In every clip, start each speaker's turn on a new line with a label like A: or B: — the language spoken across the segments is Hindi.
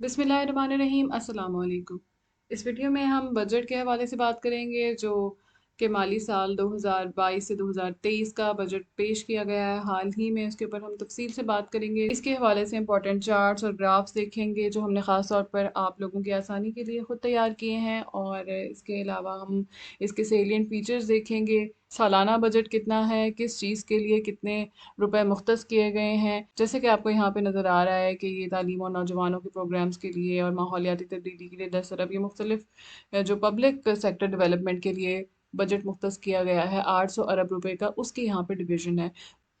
A: बिस्मिल्लाहिर्रहमानिर्रहीम अस्सलाम वालेकुम। इस वीडियो में हम बजट के हवाले से बात करेंगे जो कि माली साल 2022 से 2023 का बजट पेश किया गया है हाल ही में। उसके ऊपर हम तफसील से बात करेंगे। इसके हवाले से इंपॉर्टेंट चार्ट्स और ग्राफ्स देखेंगे जो हमने ख़ास तौर पर आप लोगों की आसानी के लिए ख़ुद तैयार किए हैं, और इसके अलावा हम इसके सेलिएंट फीचर्स देखेंगे। सालाना बजट कितना है, किस चीज़ के लिए कितने रुपए मुख्तस किए गए हैं। जैसे कि आपको यहाँ पे नज़र आ रहा है कि ये तालीम और नौजवानों के प्रोग्राम्स के लिए और माहौलियाती तब्दीली के लिए 10 अरब, ये मुख्तलिफ जो पब्लिक सेक्टर डेवलपमेंट के लिए बजट मुख्तस किया गया है 800 अरब रुपए का, उसकी यहाँ पे डिवीजन है।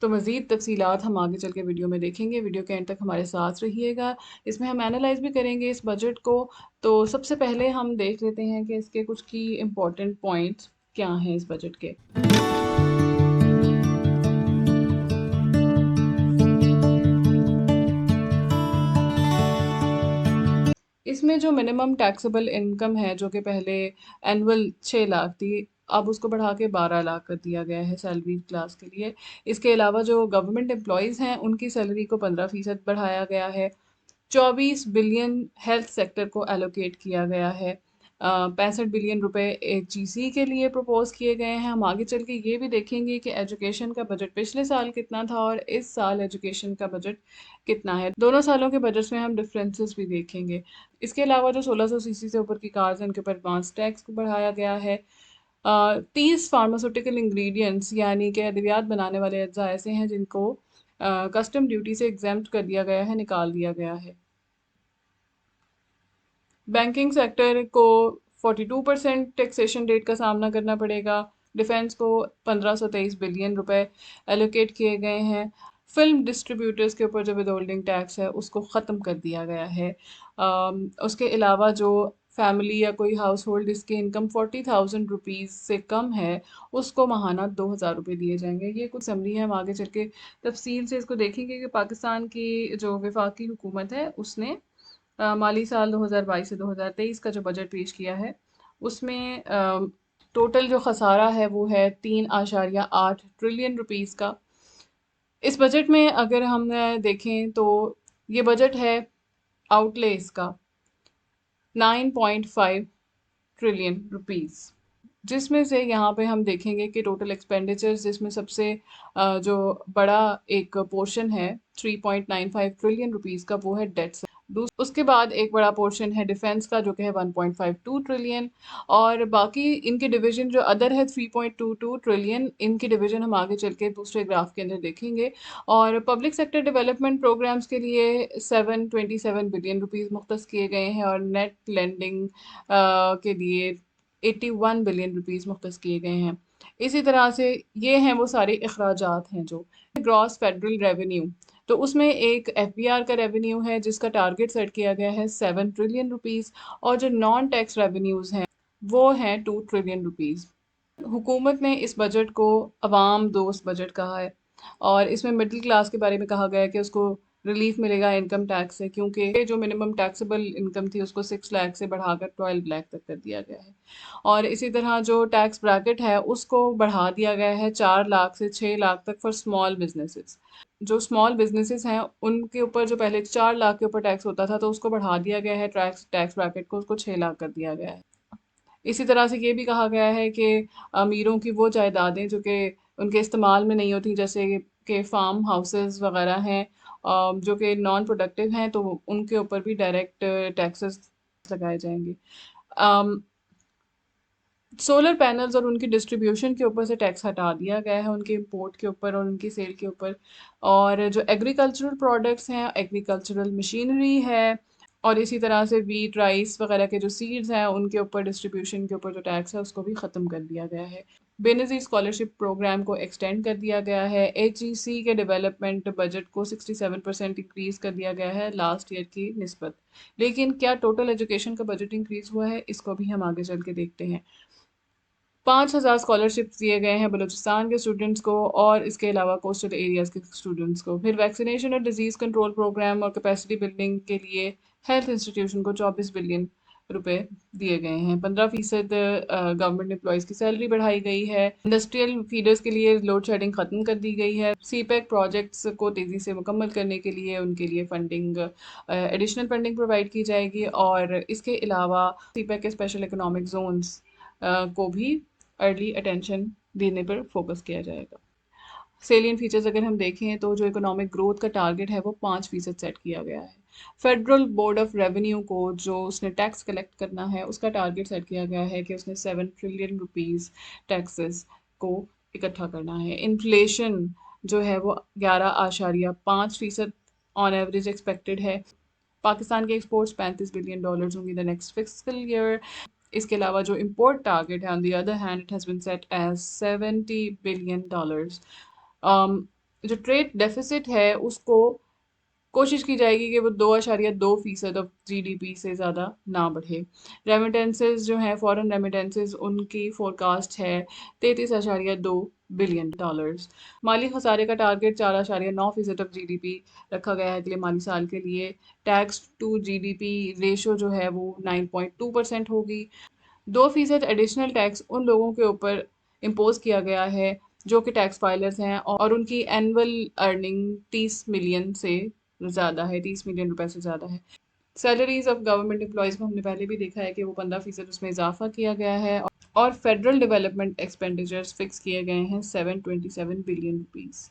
A: तो मज़ीद तफसीलात हम आगे चल के वीडियो में देखेंगे। वीडियो के एंड तक हमारे साथ रहिएगा। इसमें हम एनालाइज भी करेंगे इस बजट को। तो सबसे पहले हम देख लेते हैं कि इसके कुछ की इम्पोर्टेंट पॉइंट्स क्या हैं इस बजट के। इसमें जो मिनिमम टैक्सेबल इनकम है, जो कि पहले एनुअल 6 लाख थी, अब उसको बढ़ा के 12 लाख कर दिया गया है सैलरी क्लास के लिए। इसके अलावा जो गवर्नमेंट एम्प्लॉयज़ हैं उनकी सैलरी को 15% बढ़ाया गया है। 24 बिलियन हेल्थ सेक्टर को एलोकेट किया गया है। 65 बिलियन रुपए एचईसी के लिए प्रपोज किए गए हैं। हम आगे चल के ये भी देखेंगे कि एजुकेशन का बजट पिछले साल कितना था और इस साल एजुकेशन का बजट कितना है। दोनों सालों के बजट्स में हम डिफरेंसेस भी देखेंगे। इसके अलावा जो 1600 सीसी से ऊपर की कार्स हैं उनके ऊपर एडवांस टैक्स को बढ़ाया गया है। 30 फार्मास्यूटिकल इंग्रेडिएंट्स यानी कि अद्वियात बनाने वाले अज्जा ऐसे हैं जिनको कस्टम ड्यूटी से एग्जेम्प्ट कर दिया गया है, निकाल दिया गया है। बैंकिंग सेक्टर को 42% टैक्सेशन रेट का सामना करना पड़ेगा। डिफेंस को 1523 बिलियन रुपए एलोकेट किए गए हैं। फिल्म डिस्ट्रीब्यूटर्स के ऊपर जो विदहोल्डिंग टैक्स है उसको ख़त्म कर दिया गया है। उसके अलावा जो फैमिली या कोई हाउस होल्ड जिसकी इनकम 40,000 रुपीज़ से कम है उसको माहाना 2,000 रुपये दिए जाएंगे। ये कुछ समरी है, हम आगे चल के तफसील से इसको देखेंगे कि पाकिस्तान की जो वफाकी हुकूमत है उसने माली साल 2022 से 2023 का जो बजट पेश किया है उसमें टोटल जो खसारा है वो है 3.8 ट्रिलियन रुपीज़ का। इस बजट में अगर हम देखें तो ये बजट है आउटले इसका 9.5 ट्रिलियन रुपीज़, जिसमें से यहाँ पे हम देखेंगे कि टोटल एक्सपेंडिचर्स जिसमें सबसे जो बड़ा एक पोर्शन है 3.95 ट्रिलियन रुपीज़ का वो है डेट्स। उसके बाद एक बड़ा पोर्शन है डिफेंस का जो कि है 1.52 ट्रिलियन, और बाकी इनके डिवीजन जो अदर है 3.22 ट्रिलियन, इनकी डिवीजन हम आगे चल के दूसरे ग्राफ के अंदर देखेंगे। और पब्लिक सेक्टर डेवलपमेंट प्रोग्राम्स के लिए 727 बिलियन रुपीज़ मुख्तस किए गए हैं, और नेट लेंडिंग के लिए 81 बिलियन रुपीज़ मुख्तस किए गए हैं। इसी तरह से ये हैं वो सारे अखराजात हैं जो ग्रॉस फेडरल रेवेन्यू, तो उसमें एक एफबीआर का रेवेन्यू है जिसका टारगेट सेट किया गया है 7 ट्रिलियन रुपीज़, और जो नॉन टैक्स रेवेन्यूज़ हैं वो हैं 2 ट्रिलियन रुपीज़। हुकूमत ने इस बजट को अवाम दोस्त बजट कहा है, और इसमें मिडिल क्लास के बारे में कहा गया है कि उसको रिलीफ मिलेगा इनकम टैक्स से, क्योंकि जो मिनिमम टैक्सेबल इनकम थी उसको 6 लाख से बढ़ाकर 12 लाख तक कर दिया गया है। और इसी तरह जो टैक्स ब्रैकेट है उसको बढ़ा दिया गया है 4 लाख से 6 लाख तक फॉर स्मॉल बिजनेसेस। जो स्मॉल बिजनेसेस हैं उनके ऊपर जो पहले 4 लाख के ऊपर टैक्स होता था तो उसको बढ़ा दिया गया है, टैक्स टैक्स ब्रैकेट को उसको 6 लाख कर दिया गया है। इसी तरह से ये भी कहा गया है कि अमीरों की वो जायदादें जो कि उनके इस्तेमाल में नहीं होती, जैसे कि फार्म हाउसेस वगैरह हैं जो कि नॉन प्रोडक्टिव हैं, तो उनके ऊपर भी डायरेक्ट टैक्सेस लगाए जाएंगे। सोलर पैनल्स और उनकी डिस्ट्रीब्यूशन के ऊपर से टैक्स हटा दिया गया है, उनके इंपोर्ट के ऊपर और उनकी सेल के ऊपर। और जो एग्रीकल्चरल प्रोडक्ट्स हैं, एग्रीकल्चरल मशीनरी है, और इसी तरह से वीट राइस वगैरह के जो सीड्स हैं उनके ऊपर डिस्ट्रीब्यूशन के ऊपर जो टैक्स है उसको भी ख़त्म कर दिया गया है। बेनज़ीर स्कॉलरशिप प्रोग्राम को एक्सटेंड कर दिया गया है। एचईसी के डेवलपमेंट बजट को 67% इंक्रीज़ कर दिया गया है लास्ट ईयर की निस्बत। लेकिन क्या टोटल एजुकेशन का बजट इंक्रीज़ हुआ है, इसको भी हम आगे चल के देखते हैं। 5,000 स्कॉलरशिप दिए गए हैं बलूचिस्तान के स्टूडेंट्स को, और इसके अलावा कोस्टल एरियाज़ के स्टूडेंट्स को। फिर वैक्सीनेशन और डिजीज़ कंट्रोल प्रोग्राम और कैपेसिटी बिल्डिंग के लिए हेल्थ इंस्टीट्यूशन को 24 बिलियन रुपए दिए गए हैं। 15% गवर्नमेंट एम्प्लॉयज़ की सैलरी बढ़ाई गई है। इंडस्ट्रियल फीडर्स के लिए लोड शेडिंग ख़त्म कर दी गई है। सीपैक प्रोजेक्ट्स को तेज़ी से मुकम्मल करने के लिए उनके लिए फंडिंग एडिशनल फंडिंग प्रोवाइड की जाएगी और इसके अलावा सीपैक के स्पेशल इकोनॉमिक जोन्स को भी अर्ली अटेंशन देने पर फोकस किया जाएगा। सेलियन फीचर्स अगर हम देखें तो जो इकोनॉमिक ग्रोथ का टारगेट है वो 5% सेट किया गया है। फेडरल बोर्ड ऑफ रेवेन्यू को जो उसने टैक्स कलेक्ट करना है उसका टारगेट सेट किया गया है कि उसने 7 ट्रिलियन रुपीज़ टैक्सेस को इकट्ठा करना है। इन्फ्लेशन जो है वो 11.5% ऑन एवरेज एक्सपेक्टेड है। पाकिस्तान के एक्सपोर्ट्स $35 बिलियन होंगी द नेक्स्ट फिस्कल ईयर। इसके अलावा जो इम्पोर्ट टारगेट है on the other hand it has been set as $70 billion. जो ट्रेड डेफिसिट है उसको कोशिश की जाएगी कि वो 2.2% ऑफ जीडीपी से ज़्यादा ना बढ़े। रेमिटेंसेस जो हैं फॉरेन रेमिटेंसेस उनकी फोरकास्ट है $33.2 बिलियन। माली खसारे का टारगेट 4.9% ऑफ जीडीपी रखा गया है अगले माली साल के लिए। टैक्स टू जीडीपी रेशो जो है वो 9.2% होगी। 2% एडिशनल टैक्स उन लोगों के ऊपर इम्पोज किया गया है जो कि टैक्स फाइलर्स हैं और उनकी एनुअल अर्निंग 30 मिलियन से ज़्यादा है, 30 मिलियन रुपए से ज़्यादा है। सैलरीज ऑफ गवर्नमेंट एम्प्लॉयज़ को हमने पहले भी देखा है कि वो 15% उसमें इजाफा किया गया है और फेडरल डेवलपमेंट एक्सपेंडिचर्स फिक्स किए गए हैं 727 बिलियन रुपीज़।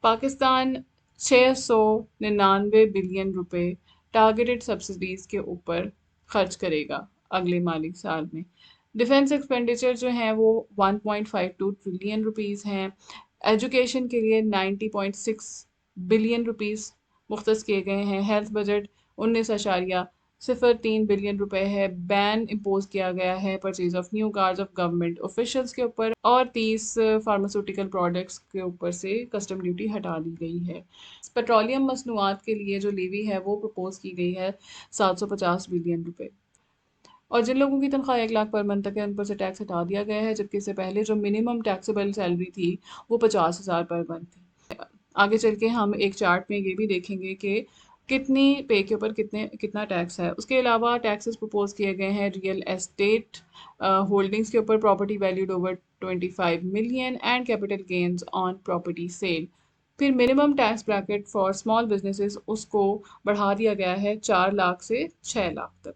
A: पाकिस्तान 699 बिलियन रुपए टारगेटेड सब्सिडीज़ के ऊपर खर्च करेगा अगले माली साल में। डिफेंस एक्सपेंडिचर जो हैं वो 1.52 ट्रिलियन रुपीज़ हैं। एजुकेशन के लिए 90.6 बिलियन रुपीज़ मुख्तस किए गए हैं। हेल्थ बजट 19.03 बिलियन रुपए है। बैन इम्पोज किया गया है purchase of new cars of government officials के ऊपर और 30 फार्मास्यूटिकल प्रोडक्ट्स के ऊपर से कस्टम ड्यूटी हटा दी गई है। पेट्रोलियम मसनूआत के लिए जो लेवी है वो प्रपोज की गई है 750 बिलियन रुपए। और जिन लोगों की तनख्वाह 1 लाख पर मंथ तक है उन पर से टैक्स हटा दिया गया है, जबकि इससे पहले जो मिनिमम टैक्सेबल सैलरी थी वो 50,000 पर मंथ थी। आगे चल के हम एक चार्ट में ये भी देखेंगे कि कितनी पे के ऊपर कितना टैक्स है। उसके अलावा टैक्सेस प्रपोज किए गए हैं रियल एस्टेट होल्डिंग्स के ऊपर, property valued over 25 million and capital gains on property sale. फिर minimum tax bracket for small businesses उसको बढ़ा दिया गया है 4 लाख से 6 लाख तक।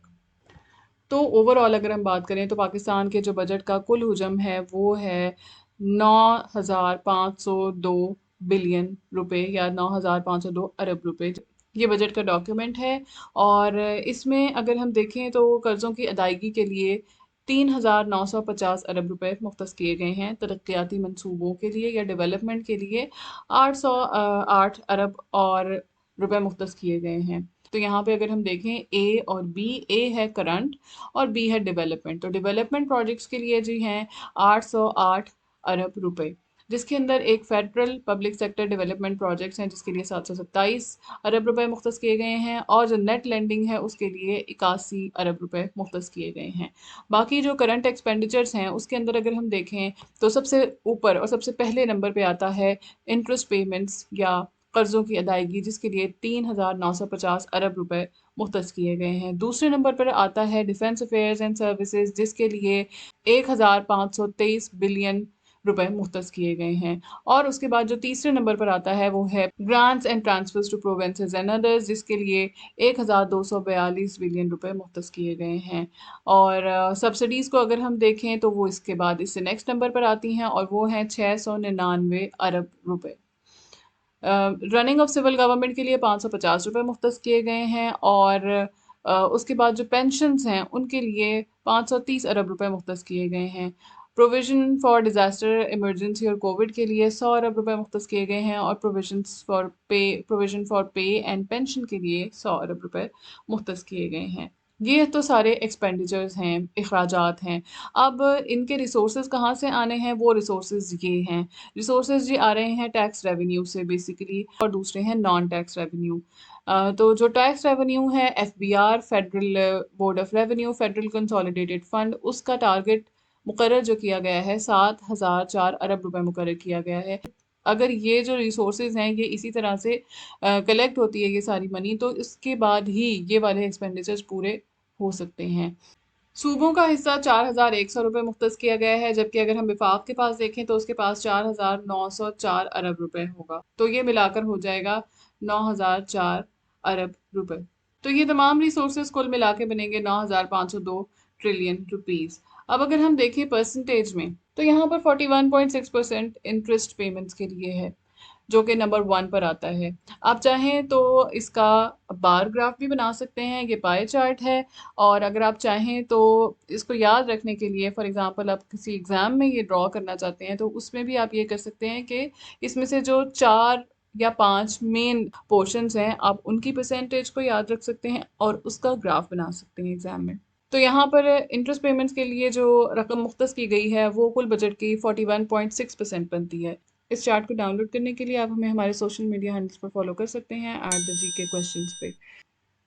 A: तो ओवरऑल अगर हम बात करें तो पाकिस्तान के जो बजट का कुल हुजम है वो है 9,502 बिलियन रुपए या 9,502 अरब रुपए। ये बजट का डॉक्यूमेंट है और इसमें अगर हम देखें तो कर्ज़ों की अदायगी के लिए 3,950 अरब रुपए मुख्तस किए गए हैं। तरक्याती मंसूबों के लिए या डेवलपमेंट के लिए 808 अरब और रुपए मुख्तस किए गए हैं। तो यहाँ पे अगर हम देखें ए और बी, ए है करंट और बी है डेवलपमेंट। तो डेवलपमेंट प्रोजेक्ट्स के लिए जी हैं 808 अरब रुपए, जिसके अंदर एक federal public sector development projects हैं जिसके लिए 727 अरब रुपए मुख्तस किए गए हैं और जो नेट लेंडिंग है उसके लिए 81 अरब रुपए मुख्तस किए गए हैं। बाकी जो करंट एक्सपेंडिचर्स हैं उसके अंदर अगर हम देखें तो सबसे ऊपर और सबसे पहले नंबर पे आता है इंटरेस्ट पेमेंट्स या कर्ज़ों की अदायगी, जिसके लिए 3,950 अरब रुपए मुख्तस किए गए हैं। दूसरे नंबर पर आता है डिफेंस अफेयर्स एंड सर्विसेज, जिसके लिए 1,523 बिलियन रुपए मुख्तस किए गए हैं। और उसके बाद जो तीसरे नंबर पर आता है वो है grants and transfers to provinces and others, जिसके लिए 1,242 बिलियन रुपए मुख्तस किए गए हैं। और सब्सिडीज़ को अगर हम देखें तो वो इसके बाद इससे नेक्स्ट नंबर पर आती हैं और वो हैं 699 अरब रुपए। रनिंग ऑफ सिविल गवर्नमेंट के लिए 550 रुपये मुख्तस किए गए हैं और उसके बाद जो पेंशन्स हैं उनके लिए 530 अरब रुपए मुख्तस किए गए हैं। प्रोविज़न फॉर डिज़ास्टर इमरजेंसी और कोविड के लिए 100 अरब रुपए मुख्तस किए गए हैं और प्रोविज़न फॉर पे एंड पेंशन के लिए 100 अरब रुपए मुख्तस किए गए हैं। ये तो सारे एक्सपेंडिचर्स हैं, अखराजात हैं। अब इनके रिसोर्सेज कहाँ से आने हैं, वो रिसोर्सेज ये हैं। रिसोर्सेज जी आ रहे हैं टैक्स रेवेन्यू से बेसिकली और दूसरे हैं नॉन टैक्स रेवेन्यू। तो जो टैक्स रेवेन्यू है FBR, federal board of revenue, federal consolidated fund, उसका टारगेट मुकर्रर जो किया गया है 7,004 अरब रुपए मुकर्रर किया गया है। अगर ये जो रिसोर्सेज हैं ये इसी तरह से कलेक्ट होती है ये सारी मनी, तो इसके बाद ही ये वाले एक्सपेंडिचर्स पूरे हो सकते हैं। सूबों का हिस्सा 4,100 रुपये मुख्तस किया गया है, जबकि अगर हम विफाक के पास देखें तो उसके पास 4,904 अरब रुपए होगा, तो ये मिलाकर हो जाएगा 9,004 अरब रुपए। तो ये तमाम रिसोर्सेज कुल मिला के बनेंगे 9,502 ट्रिलियन रुपीस। अब अगर हम देखें परसेंटेज में, तो यहाँ पर 41.6% इंटरेस्ट पेमेंट्स के लिए है, जो कि नंबर 1 पर आता है। आप चाहें तो इसका बार ग्राफ भी बना सकते हैं, ये पाई चार्ट है। और अगर आप चाहें तो इसको याद रखने के लिए, फॉर एग्जांपल आप किसी एग्ज़ाम में ये ड्रॉ करना चाहते हैं, तो उसमें भी आप ये कर सकते हैं कि इसमें से जो 4 या 5 मेन पोर्शंस हैं, आप उनकी परसेंटेज को याद रख सकते हैं और उसका ग्राफ बना सकते हैं एग्ज़ाम में। तो यहाँ पर इंटरेस्ट पेमेंट्स के लिए जो रकम मुख्तस की गई है, वो कुल बजट की 41.6% बनती है। इस चार्ट को डाउनलोड करने के लिए आप हमें हमारे सोशल मीडिया हैंडल्स पर फॉलो कर सकते हैं @the GK क्वेश्चंस पे।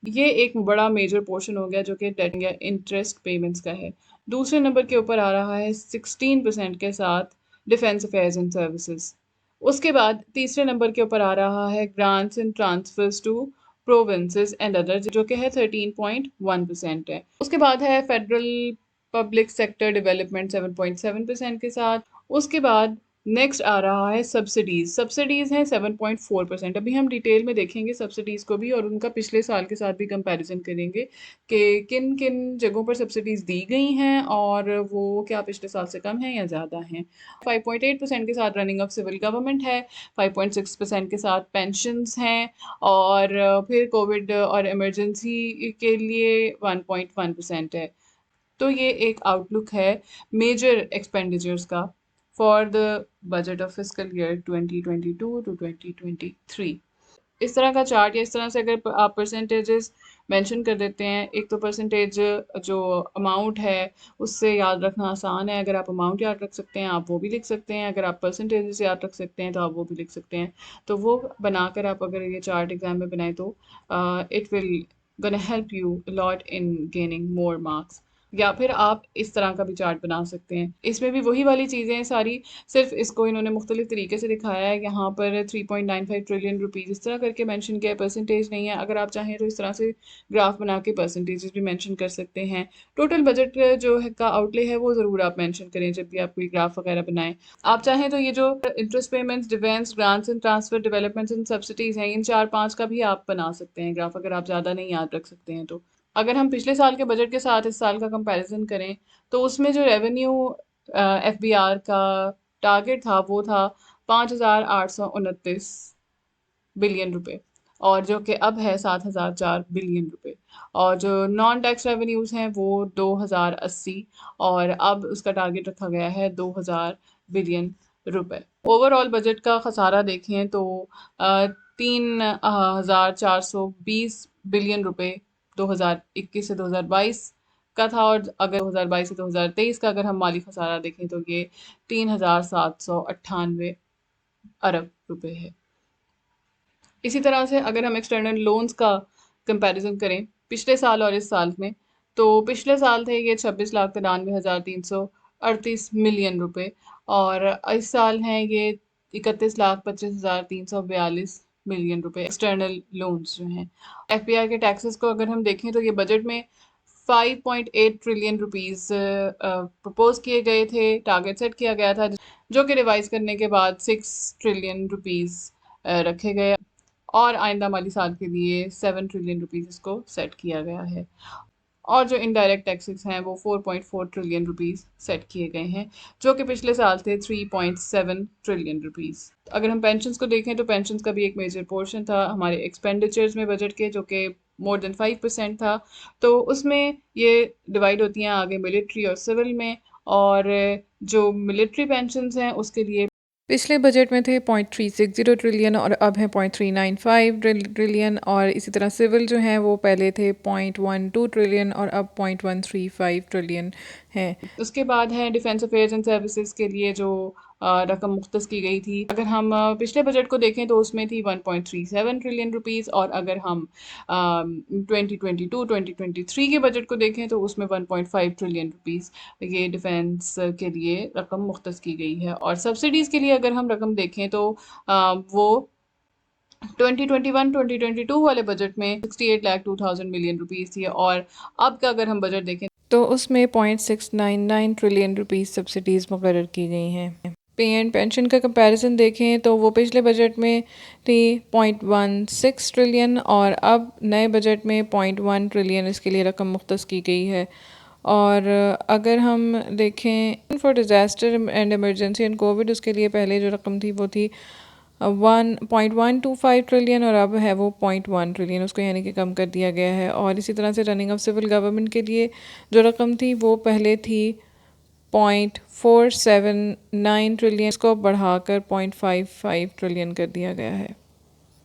A: ये एक बड़ा मेजर पोर्शन हो गया जो कि डेट या इंटरेस्ट पेमेंट्स का है। दूसरे नंबर के ऊपर आ रहा है 16% के साथ डिफेंस अफेयर्स एंड सर्विसेज। उसके बाद तीसरे नंबर के ऊपर आ रहा है grants and transfers to provinces and other, जो कि है 13.1% है। उसके बाद है फेडरल पब्लिक सेक्टर डेवलपमेंट 7.7% के साथ। उसके बाद नेक्स्ट आ रहा है सब्सिडीज। सब्सिडीज हैं 7.4%। अभी हम डिटेल में देखेंगे सब्सिडीज को भी और उनका पिछले साल के साथ भी कंपैरिजन करेंगे कि किन किन जगहों पर सब्सिडीज दी गई हैं और वो क्या पिछले साल से कम है या ज़्यादा हैं। 5.8% के साथ रनिंग ऑफ सिविल गवर्नमेंट है, 5.6% के साथ पेंशन्स हैं और फिर कोविड और इमरजेंसी के लिए 1.1% है। तो ये एक आउटलुक है मेजर एक्सपेंडिचर्स का for the budget of fiscal year 2022 to 2023। इस तरह का चार्ट या इस तरह से अगर आप परसेंटेजेस मेंशन कर देते हैं, एक तो परसेंटेज जो अमाउंट है उससे याद रखना आसान है। अगर आप अमाउंट याद रख सकते हैं आप वो भी लिख सकते हैं, अगर आप परसेंटेजेस याद रख सकते हैं तो आप वो भी लिख सकते हैं। तो वो बनाकर आप अगर ये चार्ट एग्जाम में बनाए तो it will gonna help you lot in gaining more marks. या फिर आप इस तरह का भी चार्ट बना सकते हैं, इसमें भी वही वाली चीज़ें हैं सारी, सिर्फ इसको इन्होंने मुख्तलिफ तरीके से दिखाया है। यहाँ पर 3.95 ट्रिलियन रुपीज़ इस तरह करके मेंशन किया है, परसेंटेज नहीं है। अगर आप चाहें तो इस तरह से ग्राफ बना के परसेंटेजेस भी मेंशन कर सकते हैं। टोटल बजट जो है का आउटले है वो ज़रूर आप मेंशन करें जब भी आप कोई ग्राफ वगैरह बनाएं। आप चाहें तो ये जो interest payments, defence, grants and transfer, developments and subsidies हैं, इन 4-5 का भी आप बना सकते हैं ग्राफ, अगर आप ज़्यादा नहीं याद रख सकते हैं तो। अगर हम पिछले साल के बजट के साथ इस साल का कंपैरिजन करें तो उसमें जो रेवेन्यू एफबीआर का टारगेट था वो था 5,829 बिलियन रुपए, और जो कि अब है 7,004 बिलियन रुपए। और जो नॉन टैक्स रेवेन्यूज हैं वो 2,080, और अब उसका टारगेट रखा गया है 2,000 बिलियन रुपए। ओवरऑल बजट का खसारा देखें तो 3,420 बिलियन रुपए 2021 से 2022 का था, और अगर 2022 से 2023 का अगर हम माली खसारा देखें तो ये 3,798 अरब रुपए है। इसी तरह से अगर हम एक्सटर्नल लोन्स का कंपैरिजन करें पिछले साल और इस साल में, तो पिछले साल थे ये 26,93,338 मिलियन रुपए, और इस साल हैं ये 31,25,342 मिलियन रुपए एक्सटर्नल लोन्स जो हैं। एफबीआई के टैक्सेस को अगर हम देखें तो ये बजट में 5.8 ट्रिलियन रुपीस प्रपोज किए गए थे, टारगेट सेट किया गया था, जो कि रिवाइज करने के बाद 6 ट्रिलियन रुपीस रखे गए, और आइंदा माली साल के लिए 7 ट्रिलियन रुपीस इसको सेट किया गया है। और जो इनडायरेक्ट टैक्सेस हैं वो 4.4 ट्रिलियन रुपीस सेट किए गए हैं, जो कि पिछले साल थे 3.7 ट्रिलियन रुपीस। अगर हम पेंशन्स को देखें तो पेंशन्स का भी एक मेजर पोर्शन था हमारे एक्सपेंडिचर्स में बजट के, जो कि मोर देन 5% था। तो उसमें ये डिवाइड होती हैं आगे मिलिट्री और सिविल में, और जो मिलिट्री पेंशन्स हैं उसके लिए पिछले बजट में थे 0.360 ट्रिलियन और अब हैं 0.395 ट्रिलियन, और इसी तरह सिविल जो हैं वो पहले थे 0.12 ट्रिलियन और अब 0.135 ट्रिलियन हैं। उसके बाद है डिफेंस अफेयर्स एंड सर्विसेज के लिए जो रकम मुख्तस की गई थी, अगर हम पिछले बजट को देखें तो उसमें थी 1.37 ट्रिलियन रुपीज़, और अगर हम 2022-2023 के बजट को देखें तो उसमें 1.5 ट्रिलियन रुपीज़ ये डिफेंस के लिए रकम मुख्तस की गई है। और सब्सिडीज़ के लिए अगर हम रकम देखें तो वो 2021-2022 वाले बजट में 68,02,000 मिलियन रुपीज़ थी, और अब का अगर हम बजट देखें
B: तो उसमें 0.699 ट्रिलियन रुपीज़ सब्सिडीज़ मुकर्रर की गई हैं। पे एंड पेंशन का कंपैरिजन देखें तो वो पिछले बजट में थी 0.16 ट्रिलियन और अब नए बजट में 0.1 ट्रिलियन इसके लिए रकम मुख्तस की गई है। और अगर हम देखें for disaster and emergency and Covid, उसके लिए पहले जो रकम थी वो थी 1.125 ट्रिलियन और अब है वो 0.1 ट्रिलियन, उसको यानी कि कम कर दिया गया है। और इसी तरह से रनिंग ऑफ सिविल गवर्नमेंट के लिए जो रकम थी वो पहले थी 0.479 ट्रिलियन, इसको बढ़ाकर 0.55 ट्रिलियन कर दिया गया है।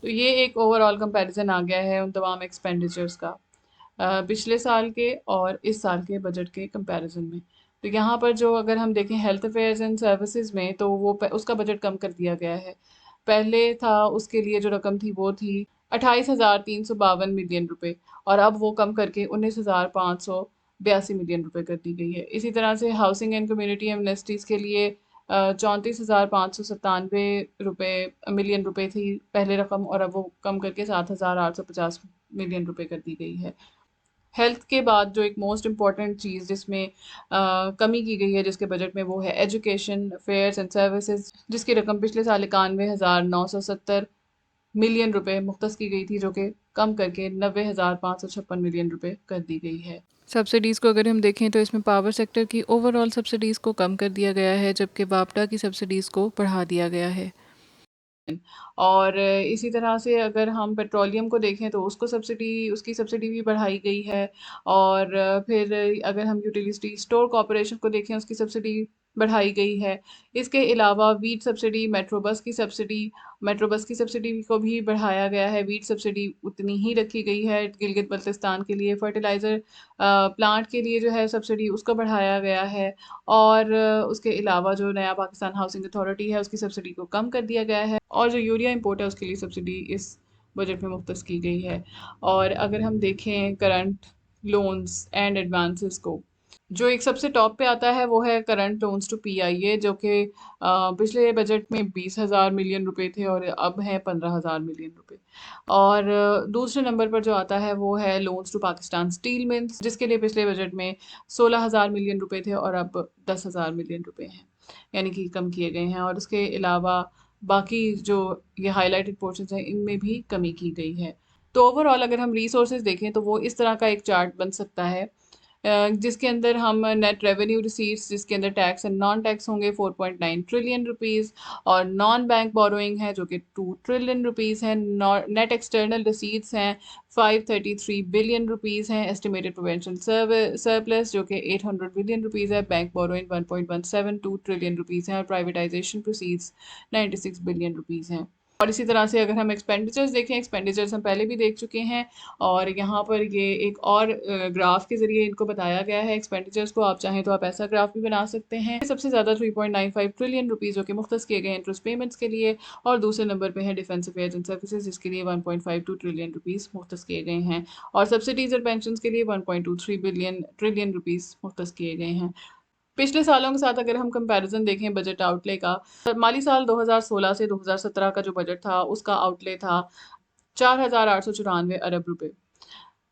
A: तो ये एक ओवरऑल कंपैरिजन आ गया है उन तमाम एक्सपेंडिचर्स का पिछले साल के और इस साल के बजट के कंपैरिजन में। तो यहाँ पर जो अगर हम देखें हेल्थ अफेयर्स एंड सर्विसेज में, तो वो उसका बजट कम कर दिया गया है। पहले था उसके लिए जो रकम थी वो थी 28,352 मिलियन रुपए, और अब वो कम करके 19,582 मिलियन रुपए कर दी गई है। इसी तरह से हाउसिंग एंड कम्युनिटी एमनेस्टीज के लिए 34,597 मिलियन रुपए थी पहले रकम, और अब वो कम करके 7,850 मिलियन रुपए कर दी गई है। हेल्थ के बाद जो एक मोस्ट इम्पॉर्टेंट चीज़ जिसमें कमी की गई है जिसके बजट में, वो है एजुकेशन अफेयर्स एंड सर्विसेज, जिसकी रकम पिछले साल 91,970 मिलियन रुपए मुख्तस की गई थी, जो कि कम करके 90,556 मिलियन रुपए कर दी गई है।
B: सब्सिडीज़ को अगर हम देखें तो इसमें पावर सेक्टर की ओवरऑल सब्सिडीज़ को कम कर दिया गया है, जबकि वापडा की सब्सिडीज़ को बढ़ा दिया गया है।
A: और इसी तरह से अगर हम पेट्रोलियम को देखें तो उसकी सब्सिडी भी बढ़ाई गई है। और फिर अगर हम यूटिलिटी स्टोर कॉरपोरेशन को देखें, उसकी सब्सिडी बढ़ाई गई है। इसके अलावा मेट्रो बस की सब्सिडी को भी बढ़ाया गया है। वीट सब्सिडी उतनी ही रखी गई है गिलगित बल्तिस्तान के लिए। फर्टिलाइज़र प्लांट के लिए जो है सब्सिडी, उसको बढ़ाया गया है। और उसके अलावा जो नया पाकिस्तान हाउसिंग अथॉरिटी है, उसकी सब्सिडी को कम कर दिया गया है। और जो यूरिया इंपोर्ट है, उसके लिए सब्सिडी इस बजट में मुख्तस की गई है। और अगर हम देखें करंट लोन्स एंड एडवांसेस को, जो एक सबसे टॉप पे आता है वो है करंट लोन्स टू पीआईए, जो कि पिछले बजट में 20,000 मिलियन रुपए थे और अब है 15,000 मिलियन रुपए। और दूसरे नंबर पर जो आता है वो है loans to Pakistan steel mills, जिसके लिए पिछले बजट में 16,000 मिलियन रुपए थे और अब 10,000 मिलियन रुपए हैं, यानी कि कम किए गए हैं। और उसके अलावा बाकी जो ये हाईलाइटेड पोर्शन हैं, इनमें भी कमी की गई है। तो ओवरऑल अगर हम रिसोर्सेज देखें तो वो इस तरह का एक चार्ट बन सकता है, जिसके अंदर हम नेट रेवेन्यू रिसीट्स, जिसके अंदर टैक्स एंड नॉन टैक्स होंगे 4.9 ट्रिलियन रुपीज़, और नॉन बैंक बोरोइंग है जो कि 2 ट्रिलियन रुपीज़ है। नेट एक्सटर्नल रिसीट्स हैं 533 बिलियन रुपीज़ हैं। एस्टिमेटेड प्रोवेंशन सरप्लस जो कि 800 बिलियन रुपीज़ है। बैंक बोरोइंग 1.172 ट्रिलियन रुपीज़ हैं, और प्राइवेटाइजेशन प्रोसीड्स 96 बिलियन रुपीज़ हैं। और इसी तरह से अगर हम एक्सपेंडिचर्स देखें, एक्सपेंडिचर्स हम पहले भी देख चुके हैं, और यहाँ पर ये एक और ग्राफ के ज़रिए इनको बताया गया है एक्सपेंडिचर्स को। आप चाहें तो आप ऐसा ग्राफ भी बना सकते हैं। सबसे ज़्यादा 3.95 ट्रिलियन रुपीज़ जो कि मुख्तस किए गए हैं इंटरेस्ट पेमेंट्स के लिए, और दूसरे नंबर पे है डिफेंस अफेयर्स एंड सर्विसेज, जिसके लिए 1.52 ट्रिलियन रुपीज़ मुख्तस किए गए हैं। और सब्सिडीज़ और पेंशन के लिए 1.23 ट्रिलियन रुपीज़ मुख्तस किए गए हैं। पिछले सालों के साथ अगर हम कंपैरिजन देखें बजट आउटले का, माली साल 2016 से 2017 का जो बजट था, उसका आउटले था 4,894 अरब रुपए।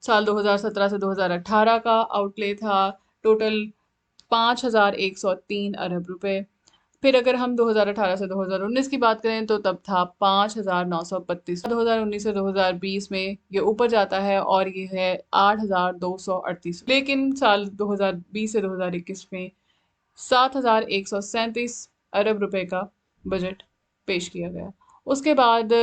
A: साल 2017 से 2018 का आउटले था टोटल 5,103 अरब रुपए। फिर अगर हम 2018 से 2019 की बात करें तो तब था 5,932। 2019 से 2020 में ये ऊपर जाता है और ये है 8,238। लेकिन साल 2020 से 2021 में 7,137 अरब रुपए का बजट पेश किया गया। उसके बाद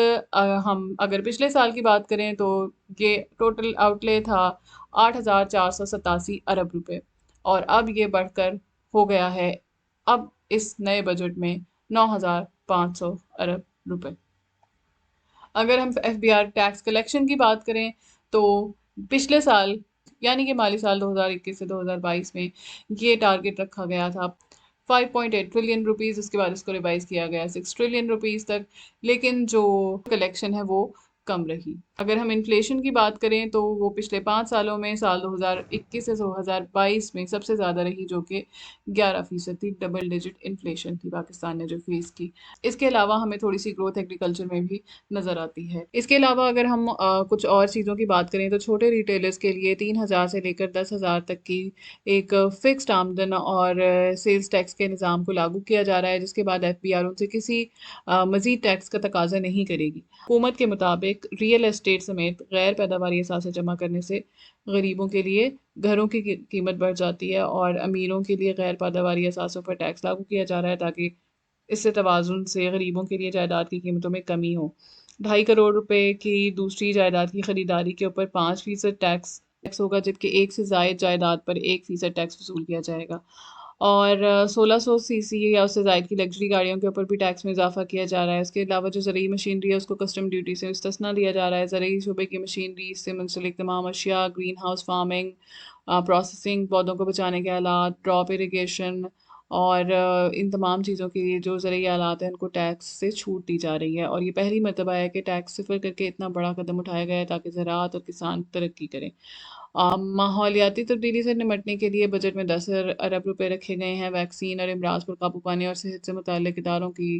A: हम अगर पिछले साल की बात करें तो ये टोटल आउटले था 8,487 अरब रुपए, और अब ये बढ़कर हो गया है अब इस नए बजट में 9,500 अरब रुपए। अगर हम एफबीआर टैक्स कलेक्शन की बात करें तो पिछले साल, यानी कि माली साल 2021 से 2022 में, ये टारगेट रखा गया था 5.8 ट्रिलियन रुपीज़। उसके बाद इसको रिवाइज किया गया 6 ट्रिलियन रुपीज़ तक। लेकिन जो कलेक्शन है वो कम रही। अगर हम इन्फ्लेशन की बात करें तो वो पिछले 5 सालों में साल 2021 से 2022 में सबसे ज़्यादा रही, जो कि 11% थी। डबल डिजिट इन्फ्लेशन थी पाकिस्तान ने जो फेस की। इसके अलावा हमें थोड़ी सी ग्रोथ एग्रीकल्चर में भी नज़र आती है। इसके अलावा अगर हम कुछ और चीज़ों की बात करें तो छोटे रिटेलर्स के लिए 3,000 से लेकर 10,000 तक की एक फिक्स्ड आमदन और सेल्स टैक्स के निज़ाम को लागू किया जा रहा है, जिसके बाद एफबीआर उनसे किसी मज़ीद टैक्स का तकाजा नहीं करेगी। हुकूमत के मुताबिक रियल एस्टेट समेत गैर पैदावारी असासे जमा करने से गरीबों के लिए घरों की कीमत बढ़ जाती है और अमीरों के लिए गैर पैदावारी असासों पर टैक्स लागू किया जा रहा है, ताकि इससे तवाज़ुन से गरीबों के लिए जायदाद की कीमतों में कमी हो। 2.5 करोड़ रुपए की दूसरी जायदाद की खरीदारी के ऊपर 5% टैक्स टैक्स होगा, जबकि एक से ज़ायद जायदाद पर 1% टैक्स वसूल किया जाएगा। और 1600 सीसी या उससे ज़ायद की लग्जरी गाड़ियों के ऊपर भी टैक्स में इजाफा किया जा रहा है। इसके अलावा जो ज़रूरी मशीनरी है उसको कस्टम ड्यूटी से मुस्तस्ना दिया जा रहा है। ज़रूरी शोबे की मशीनरी से मुंसलिक तमाम अशिया, ग्रीन हाउस फार्मिंग, प्रोसेसिंग, पौधों को बचाने के आलात, ड्रॉप इरिगेशन और इन तमाम चीज़ों के लिए जो ज़रूरी आलात हैं उनको टैक्स से छूट दी जा रही है। और ये पहली मरतबा है कि टैक्स सिफर करके इतना बड़ा कदम उठाया गया है ताकि ज़राअत और किसान तरक्की करें। माहौलियाती तब्दीली से निमटने के लिए बजट में 10 अरब रुपए रखे गए हैं। वैक्सीन और अमराज पर काबू पाने और सेहत से मुताल्लिक इदारों की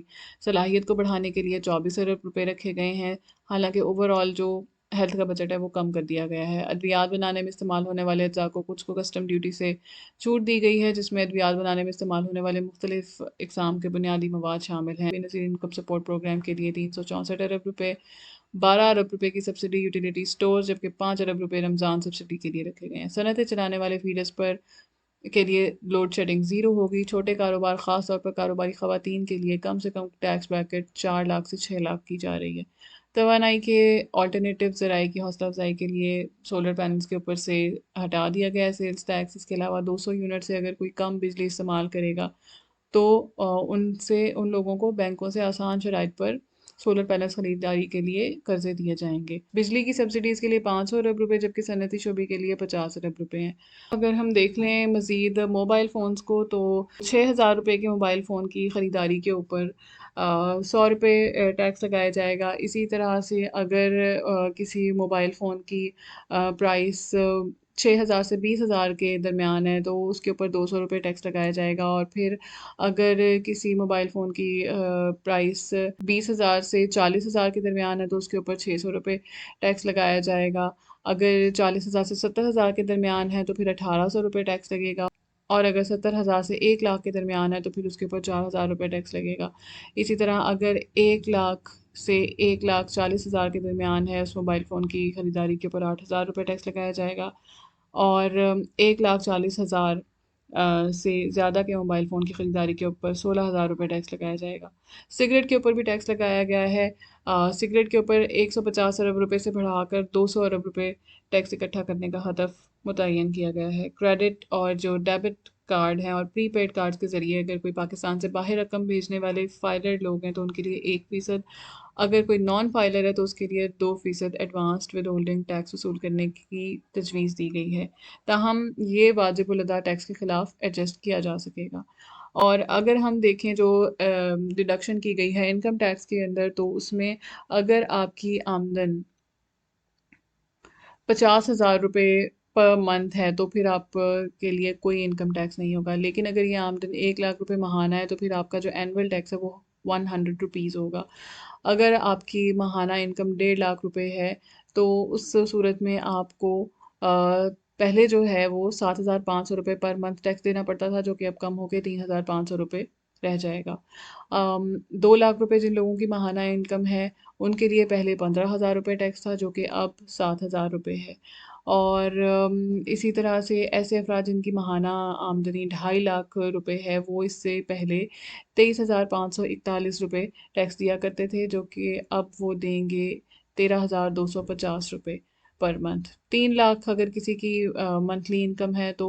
A: सलाहियत को बढ़ाने के लिए 24 अरब रुपए रखे गए हैं। हालांकि ओवरऑल जो हेल्थ का बजट है वो कम कर दिया गया है। अद्वियात बनाने में इस्तेमाल होने वाले अज्जा को कुछ को कस्टम ड्यूटी से छूट दी गई है, जिसमें अद्वियात बनाने में इस्तेमाल होने वाले मुख्तलिफ इकसाम के बुनियादी मवाद शामिल हैं। बेनज़ीर इनकम सपोर्ट प्रोग्राम के लिए 364 अरब रुपए, 12 अरब रुपए की सब्सिडी यूटिलिटी स्टोर, जबकि 5 अरब रुपए रमज़ान सब्सिडी के लिए रखे गए हैं। सनतें चलाने वाले फीडर्स पर के लिए लोड शेडिंग ज़ीरो होगी। छोटे कारोबार, ख़ास तौर पर कारोबारी ख़वातीन के लिए कम से कम टैक्स ब्रैकेट 4 लाख से 6 लाख की जा रही है। तवानाई के ऑल्टरनेटिव ज़राए की हौसला अफजाई के लिए सोलर पैनल्स के ऊपर से हटा दिया गया है सेल्स टैक्स। इसके अलावा 200 यूनिट से अगर कोई कम बिजली इस्तेमाल करेगा तो उनसे उन लोगों को बैंकों से आसान शराइत पर सोलर पैनल्स खरीदारी के लिए कर्जे दिए जाएंगे। बिजली की सब्सिडीज़ के लिए 500 अरब रुपए, जबकि सनती शोबे के लिए 50 अरब रुपए हैं। अगर हम देख लें मज़ीद मोबाइल फ़ोन्स को तो 6,000 रुपए के मोबाइल फ़ोन की ख़रीदारी के ऊपर 100 रुपये टैक्स लगाया जाएगा। इसी तरह से अगर किसी मोबाइल फ़ोन की प्राइस 6,000 से 20,000 के दरमियान है तो उसके ऊपर 200 रुपये टैक्स लगाया जाएगा। और फिर अगर किसी मोबाइल फ़ोन की प्राइस 20,000 से 40,000 के दरमियान है तो उसके ऊपर 600 रुपये टैक्स लगाया जाएगा। अगर 40,000 से 70,000 के दरमियान है तो फिर 1,800 रुपये टैक्स लगेगा। और अगर 70,000 से 1 लाख के दरमियान है तो फिर उसके ऊपर 4,000 रुपये टैक्स लगेगा। इसी तरह अगर 1 लाख से 1,40,000 के दरमियान है उस मोबाइल फ़ोन की ख़रीदारी के ऊपर 8,000 रुपये टैक्स लगाया जाएगा। और 1,40,000 से ज़्यादा के मोबाइल फ़ोन की ख़रीदारी के ऊपर 16,000 रुपये टैक्स लगाया जाएगा। सिगरेट के ऊपर भी टैक्स लगाया गया है। सिगरेट के ऊपर 150 अरब रुपए से बढ़ाकर 200 अरब रुपए टैक्स इकट्ठा करने का हदफ मुतय्यन किया गया है। क्रेडिट और जो डेबिट कार्ड हैं और प्रीपेड कार्ड्स के ज़रिए अगर कोई पाकिस्तान से बाहर रकम भेजने वाले फाइलर लोग हैं तो उनके लिए 1%, अगर कोई नॉन फाइलर है तो उसके लिए 2% एडवांस्ड विद होल्डिंग टैक्स वसूल करने की तजवीज़ दी गई है। ताहम ये वाजिब उल अदा टैक्स के ख़िलाफ़ एडजस्ट किया जा सकेगा। और अगर हम देखें जो डिडक्शन की गई है इनकम टैक्स के अंदर तो उसमें अगर आपकी आमदन 50,000 रुपये पर मंथ है तो फिर आप के लिए कोई इनकम टैक्स नहीं होगा। लेकिन अगर ये आमदन 1 लाख रुपए माहाना है तो फिर आपका जो एनुअल टैक्स है वो 100 रुपीज़ होगा। अगर आपकी माहाना इनकम 1.5 लाख रुपए है तो उस सूरत में आपको पहले जो है वो 7,500 रुपये पर मंथ टैक्स देना पड़ता था, जो कि अब कम होकर 3,500 रुपये रह जाएगा। 2 लाख रुपए जिन लोगों की माहाना इनकम है उनके लिए पहले 15,000 रुपये टैक्स था, जो कि अब 7,000 रुपये है। और इसी तरह से ऐसे अफराद जिनकी माहाना आमदनी 2.5 लाख रुपए है वो इससे पहले 23,541 रुपये टैक्स दिया करते थे, जो कि अब वो देंगे 13,250 रुपये पर मंथ। 3 लाख अगर किसी की मंथली इनकम है तो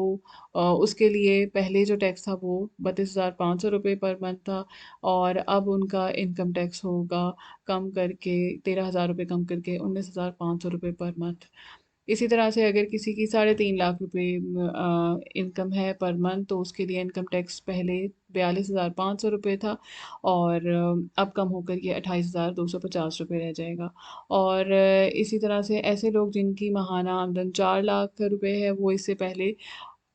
A: उसके लिए पहले जो टैक्स था वो 32,500 रुपये पर मंथ था और अब उनका इनकम टैक्स होगा कम करके 13,000 रुपये कम करके 19,500 रुपये पर मंथ। इसी तरह से अगर किसी की 3.5 लाख रुपए इनकम है पर मंथ, तो उसके लिए इनकम टैक्स पहले 42,500 रुपये था, और अब कम होकर ये 28,250 रुपये रह जाएगा। और इसी तरह से ऐसे लोग जिनकी माहाना आमदन 4 लाख रुपए है, वो इससे पहले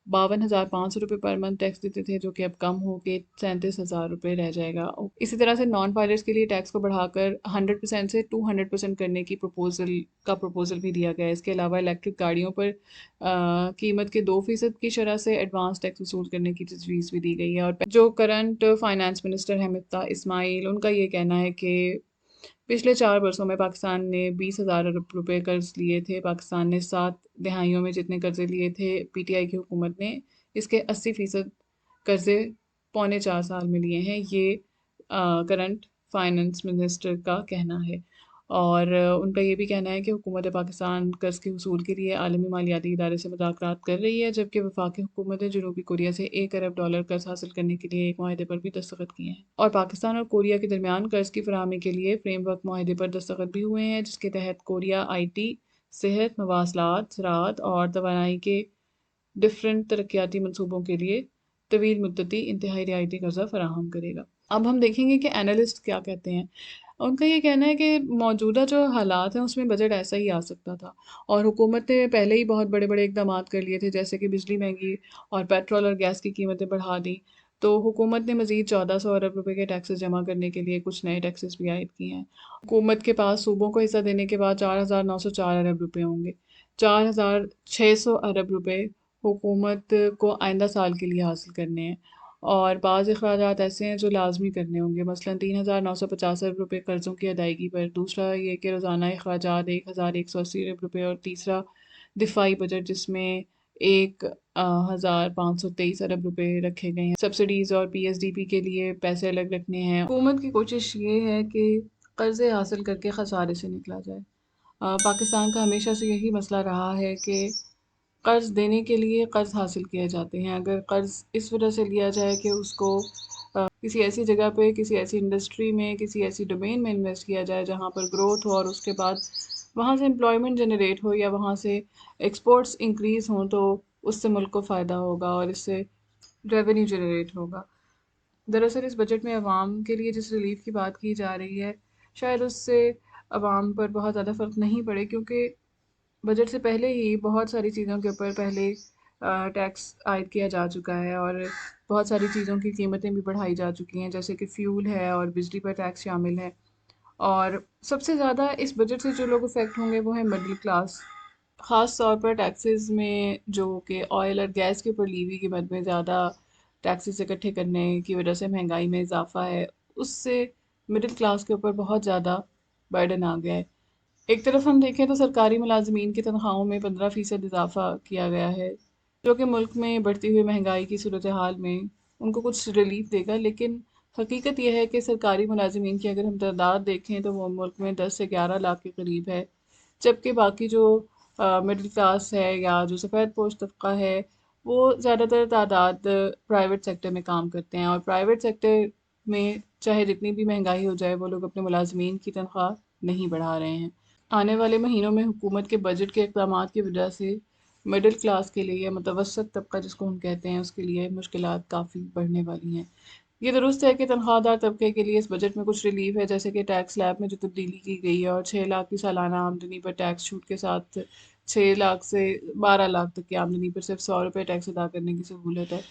A: 52,500 रुपये पर मंथ टैक्स देते थे, जो कि अब कम होके 37,000 रुपये रह जाएगा। इसी तरह से नॉन पायलट्स के लिए टैक्स को बढ़ाकर 100% से 200% करने की प्रपोजल भी दिया गया है। इसके अलावा इलेक्ट्रिक गाड़ियों पर कीमत के 2% की शरह से एडवांस टैक्स वसूल करने की तजवीज़ भी दी गई है। और जो करंट फाइनेंस मिनिस्टर है मिफ्ता इस्माइल, उनका ये कहना है कि पिछले 4 वर्षों में पाकिस्तान ने 20,000 अरब रुपए कर्ज लिए थे। पाकिस्तान ने 7 दहाइयों में जितने कर्जे लिए थे, पीटीआई की हुकूमत ने इसके 80% कर्जे पौने 4 साल में लिए हैं। ये करंट फाइनेंस मिनिस्टर का कहना है। और उनका ये भी कहना है कि हुकूमत पाकिस्तान कर्ज के वसूल के लिए आलमी मालियाती इदारे से मुज़ाकरात कर रही है, जबकि वफाकी हुकूमत ने जनूबी कोरिया से $1 अरब कर्ज हासिल करने के लिए एक माहे पर भी दस्तखत किए हैं। और पाकिस्तान और कोरिया के दरमियान कर्ज की फरहमी के लिए फ्रेमवर्क माहे पर दस्तखत भी हुए हैं, जिसके तहत कोरिया IT, सेहत, मवासलात, ज़राअत और तवानाई के डिफरेंट तरक्याती मनसूबों के लिए तवील मुद्दती इंतहाई रियायती कर्जा फराहम करेगा। अब हम देखेंगे कि एनालिस्ट क्या कहते हैं। उनका ये कहना है कि मौजूदा जो हालात हैं उसमें बजट ऐसा ही आ सकता था, और हुकूमत ने पहले ही बहुत बड़े बड़े इकदाम कर लिए थे, जैसे कि बिजली महंगी और पेट्रोल और गैस की कीमतें बढ़ा दी। तो हुकूमत ने मजीद 1400 अरब रुपए के टैक्सेस जमा करने के लिए कुछ नए टैक्सेस भी आयद किए हैं। हुकूमत के पास सूबों को हिस्सा देने के बाद 4,904 अरब रुपये होंगे। 4,600 अरब रुपये हुकूमत को आइंदा साल के लिए हासिल करने हैं। और बाज़ अखराजात ऐसे हैं जो लाजमी करने होंगे, मसलन 3,950 अरब रुपये कर्ज़ों की अदायगी पर। दूसरा ये कि रोज़ाना अखराजात 1,180 अरब रुपये। और तीसरा दिफाई बजट, जिसमें 1,523 अरब रुपये रखे गए हैं। सब्सिडीज़ और PSDP के लिए पैसे अलग रखने हैं। हुकूमत की कोशिश ये है कि कर्ज़े हासिल करके खसारे से निकला जाए। पाकिस्तान का हमेशा से यही मसला रहा है कि कर्ज़ देने के लिए कर्ज़ हासिल किए जाते हैं। अगर कर्ज़ इस वजह से लिया जाए कि उसको किसी ऐसी जगह पे, किसी ऐसी इंडस्ट्री में, किसी ऐसी डोमेन में इन्वेस्ट किया जाए जहाँ पर ग्रोथ हो, और उसके बाद वहाँ से एम्प्लॉयमेंट जनरेट हो या वहाँ से एक्सपोर्ट्स इंक्रीज़ हों, तो उससे मुल्क को फ़ायदा होगा और इससे रेवेन्यू जनरेट होगा। दरअसल इस बजट में अवाम के लिए जिस रिलीफ की बात की जा रही है, शायद उससे अवाम पर बहुत ज़्यादा फ़र्क नहीं पड़े, क्योंकि बजट से पहले ही बहुत सारी चीज़ों के ऊपर पहले टैक्स आयद किया जा चुका है, और बहुत सारी चीज़ों की कीमतें भी बढ़ाई जा चुकी हैं, जैसे कि फ्यूल है और बिजली पर टैक्स शामिल है। और सबसे ज़्यादा इस बजट से जो लोग अफेक्ट होंगे वो है मिडिल क्लास। ख़ास तौर पर टैक्सेस में जो कि ऑयल और गैस के ऊपर लीवी की मद में ज़्यादा टैक्सेस इकट्ठे करने की वजह से महंगाई में इजाफा है, उससे मिडिल क्लास के ऊपर बहुत ज़्यादा बर्डन आ गया है। एक तरफ हम देखें तो सरकारी मुलाजमीन की तनख्वाहों में 15% इजाफा किया गया है, जो कि मुल्क में बढ़ती हुई महंगाई की सूरत हाल में उनको कुछ रिलीफ देगा। लेकिन हकीकत यह है कि सरकारी मुलाजमीन की अगर हम तादाद देखें तो वो मुल्क में 10 से 11 लाख के करीब है, जबकि बाकी जो मिडिल क्लास है या जो सफ़ेद पोश तबका है, वो ज़्यादातर तादाद प्राइवेट सेक्टर में काम करते हैं। और प्राइवेट सेक्टर में चाहे जितनी भी महंगाई हो जाए, वो लोग अपने मुलाजमीन की तनख्वाह नहीं बढ़ा रहे हैं। आने वाले महीनों में हुकूमत के बजट के इक़दामात की वजह से मिडिल क्लास के लिए, मुतवसत तबका जिसको हम कहते हैं, उसके लिए मुश्किलात काफ़ी बढ़ने वाली हैं। ये दुरुस्त है कि तनख्वाहदार तबके के लिए इस बजट में कुछ रिलीफ है, जैसे कि टैक्स स्लैब में जो तब्दीली की गई है, और 6 लाख की सालाना आमदनी पर टैक्स छूट के साथ 6 लाख से 12 लाख तक की आमदनी पर सिर्फ 100 रुपये टैक्स अदा करने की सहूलत है,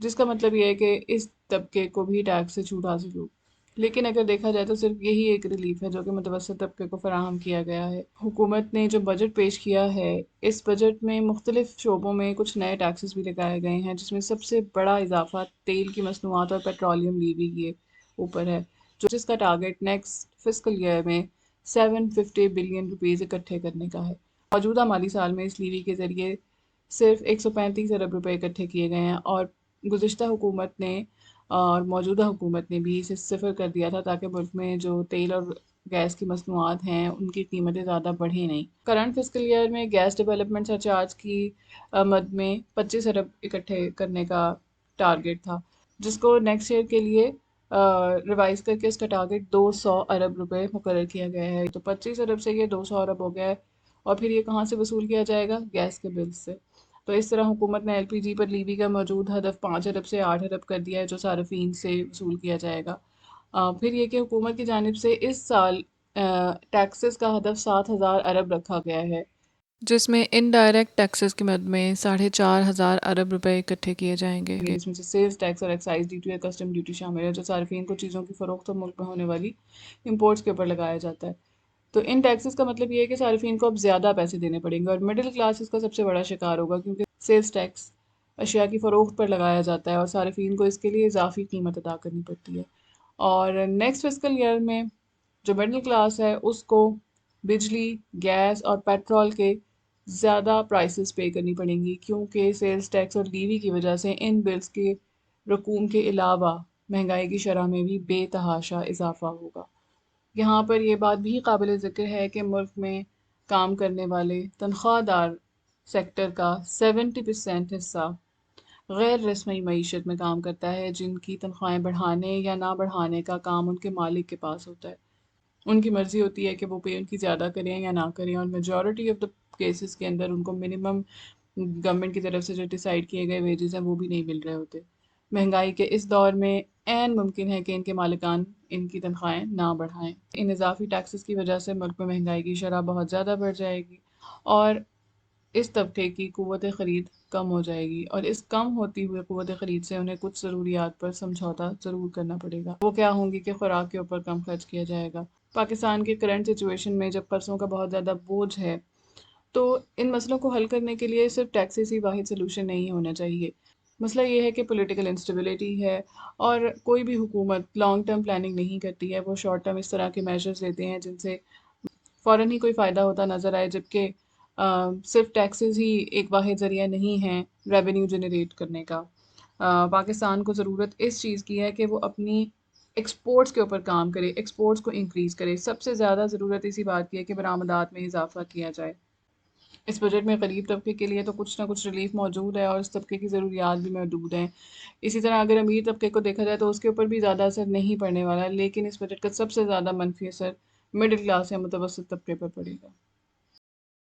A: जिसका मतलब ये है कि इस तबके को भी टैक्स से छूट हासिल हो। लेकिन अगर देखा जाए तो सिर्फ यही एक रिलीफ है जो कि मुतवसत तबके को फराहम किया गया है। हुकूमत ने जो बजट पेश किया है, इस बजट में मुख्तलिफ शोबों में कुछ नए टैक्सेस भी लगाए गए हैं, जिसमें सबसे बड़ा इजाफा तेल की मसनूआत और पेट्रोलियम लीवी के ऊपर है, जो जिसका टारगेट नेक्स्ट फिस्कल ईयर में 750 बिलियन रुपीज़ इकट्ठे करने का है। मौजूदा माली साल में इस लीवी के ज़रिए सिर्फ 135 अरब रुपये इकट्ठे किए गए हैं, और गुज़िश्ता हुकूमत ने और मौजूदा हुकूमत ने भी इसे सिफ़र कर दिया था, ताकि मुल्क में जो तेल और गैस की मसनूआत हैं उनकी कीमतें ज़्यादा बढ़ें नहीं। करंट फिस्कल ईयर में गैस डेवलपमेंट सरचार्ज की मद में 25 अरब इकट्ठे करने का टारगेट था, जिसको नेक्स्ट ईयर के लिए रिवाइज करके इसका टारगेट 200 अरब रुपये मुकर्रर किया गया है। तो 25 अरब से ये 200 अरब हो गया है, और फिर ये कहाँ से वसूल किया जाएगा? गैस के बिल से। तो इस तरह हुकूमत ने एलपीजी पर लीवी का मौजूद हदफ 5 अरब से 8 अरब कर दिया है, जो सार्फिन से वसूल किया जाएगा। फिर ये कि हुकूमत की जानिब से इस साल टैक्सेस का हदफ 7,000 अरब रखा गया है,
B: जिसमें इनडायरेक्ट टैक्सेस की मद में 4,500 अरब रुपए इकट्ठे किए जाएंगे।
A: जिसमें से सेल्स टैक्स और एक्साइज ड्यूटी और कस्टम ड्यूटी शामिल है, जो सार्फिन को चीज़ों की फ़रोख्त और मुल्क में होने वाली इम्पोर्ट्स के ऊपर लगाया जाता है। तो इन टैक्सेस का मतलब ये है कि सार्फिन को अब ज़्यादा पैसे देने पड़ेंगे और मिडिल क्लास इसका सबसे बड़ा शिकार होगा, क्योंकि सेल्स टैक्स अशिया की फ़रोख्त पर लगाया जाता है और सार्फिन को इसके लिए इजाफी कीमत अदा करनी पड़ती है। और नेक्स्ट फिस्कल ईयर में जो मिडिल क्लास है उसको बिजली, गैस और पेट्रोल के ज़्यादा प्राइसेस पे करनी पड़ेंगी, क्योंकि सेल्स टैक्स और लीवी की वजह से इन बिल्स के रकूम के अलावा महंगाई की शरह में भी बेतहाशा इजाफा होगा। यहाँ पर यह बात भी काबिल ज़िक्र है कि मुल्क में काम करने वाले तनख्वाहदार सेक्टर का 70% हिस्सा गैर रस्मी मईशत में काम करता है, जिनकी तनख्वाहें बढ़ाने या ना बढ़ाने का काम उनके मालिक के पास होता है। उनकी मर्ज़ी होती है कि वो पे उनकी ज़्यादा करें या ना करें, और मेजॉरिटी ऑफ द केसेस के अंदर उनको मिनिमम गवर्नमेंट की तरफ से जो डिसाइड किए गए वेजेस हैं वो भी नहीं मिल रहे होते। महंगाई के इस दौर में ऐन मुमकिन है कि इनके मालिकान इनकी तनख्वाहें ना बढ़ाएं। इन इजाफी टैक्सेस की वजह से मुल्क में महंगाई की शरह बहुत ज़्यादा बढ़ जाएगी और इस तबके की क़ुव्वत ख़रीद कम हो जाएगी, और इस कम होती हुई क़ुव्वत ख़रीद से उन्हें कुछ ज़रूरियात पर समझौता ज़रूर करना पड़ेगा। वो क्या होंगी कि खुराक के ऊपर कम खर्च किया जाएगा। पाकिस्तान की करंट सिचुएशन में जब कर्ज़ों का बहुत ज़्यादा बोझ है, तो इन मसलों को हल करने के लिए सिर्फ टैक्सेस ही वाहिद सलूशन नहीं होना चाहिए। मसला ये है कि पॉलिटिकल इंस्टेबिलिटी है और कोई भी हुकूमत लॉन्ग टर्म प्लानिंग नहीं करती है। वो शॉर्ट टर्म इस तरह के मेजर्स लेते हैं जिनसे फ़ौरन ही कोई फ़ायदा होता नज़र आए, जबकि सिर्फ टैक्सेस ही एक वाहिद ज़रिया नहीं है रेवेन्यू जनरेट करने का। पाकिस्तान को ज़रूरत इस चीज़ की है कि वो अपनी एक्सपोर्ट्स के ऊपर काम करे, एक्सपोर्ट्स को इंक्रीज़ करे। सबसे ज़्यादा ज़रूरत इसी बात की है कि बरामदात में इजाफ़ा किया जाए। इस बजट में गरीब तबके के लिए तो कुछ ना कुछ रिलीफ मौजूद है और इस तबके की ज़रूरियात भी मौजूद हैं। इसी तरह अगर अमीर तबके को देखा जाए तो उसके ऊपर भी ज़्यादा असर नहीं पड़ने वाला, लेकिन इस बजट का सबसे ज़्यादा मनफी असर मिडिल क्लास या मुतवसत तबके पर पड़ेगा।